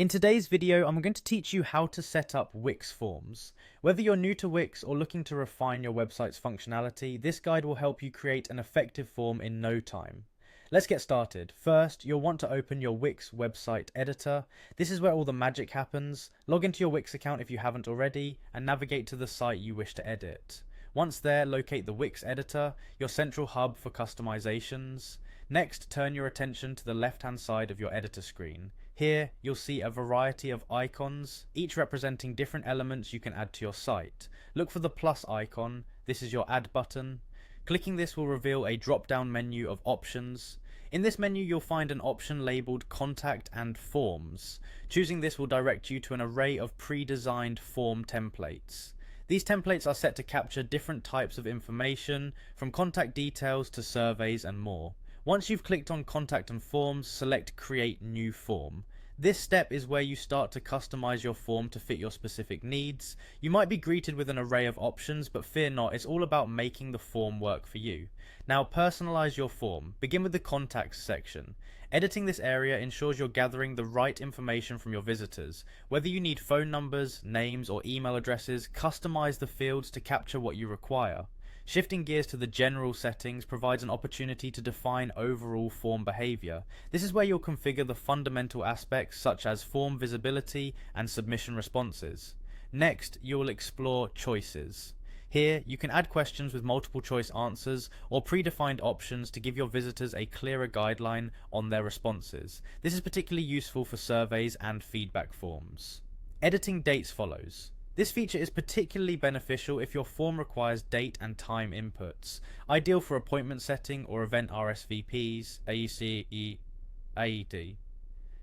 In today's video, I'm going to teach you how to set up Wix forms. Whether you're new to Wix or looking to refine your website's functionality, this guide will help you create an effective form in no time. Let's get started. First, you'll want to open your Wix website editor. This is where all the magic happens. Log into your Wix account if you haven't already, and navigate to the site you wish to edit. Once there, locate the Wix editor, your central hub for customizations. Next, turn your attention to the left-hand side of your editor screen. Here, you'll see a variety of icons, each representing different elements you can add to your site. Look for the plus icon. This is your add button. Clicking this will reveal a drop-down menu of options. In this menu, you'll find an option labeled Contact and Forms. Choosing this will direct you to an array of pre-designed form templates. These templates are set to capture different types of information, from contact details to surveys and more. Once you've clicked on Contact and Forms, select Create New Form. This step is where you start to customize your form to fit your specific needs. You might be greeted with an array of options, but fear not, it's all about making the form work for you. Now personalize your form. Begin with the Contacts section. Editing this area ensures you're gathering the right information from your visitors. Whether you need phone numbers, names, or email addresses, customize the fields to capture what you require. Shifting gears to the general settings provides an opportunity to define overall form behavior. This is where you'll configure the fundamental aspects such as form visibility and submission responses. Next, you'll explore choices. Here, you can add questions with multiple choice answers or predefined options to give your visitors a clearer guideline on their responses. This is particularly useful for surveys and feedback forms. Editing dates follows. This feature is particularly beneficial if your form requires date and time inputs, ideal for appointment setting or event RSVPs, AEC, AED.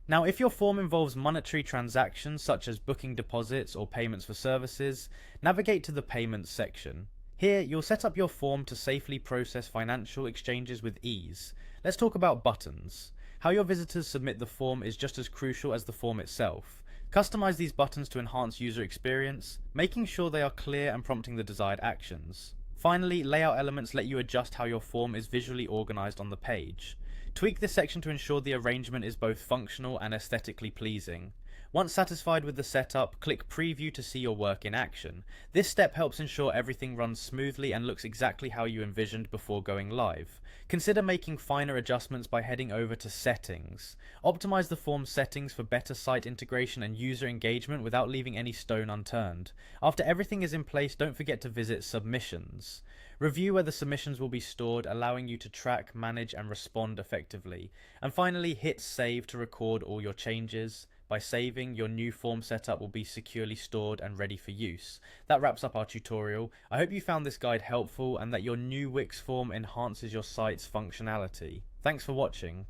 Now, if your form involves monetary transactions such as booking deposits or payments for services, navigate to the Payments section. Here, you'll set up your form to safely process financial exchanges with ease. Let's talk about buttons. How your visitors submit the form is just as crucial as the form itself. Customize these buttons to enhance user experience, making sure they are clear and prompting the desired actions. Finally, layout elements let you adjust how your form is visually organized on the page. Tweak this section to ensure the arrangement is both functional and aesthetically pleasing. Once satisfied with the setup, click Preview to see your work in action. This step helps ensure everything runs smoothly and looks exactly how you envisioned before going live. Consider making finer adjustments by heading over to Settings. Optimize the form's settings for better site integration and user engagement without leaving any stone unturned. After everything is in place, don't forget to visit Submissions. Review where the submissions will be stored, allowing you to track, manage, and respond effectively. And finally, hit Save to record all your changes. By saving, your new form setup will be securely stored and ready for use. That wraps up our tutorial. I hope you found this guide helpful and that your new Wix form enhances your site's functionality. Thanks for watching.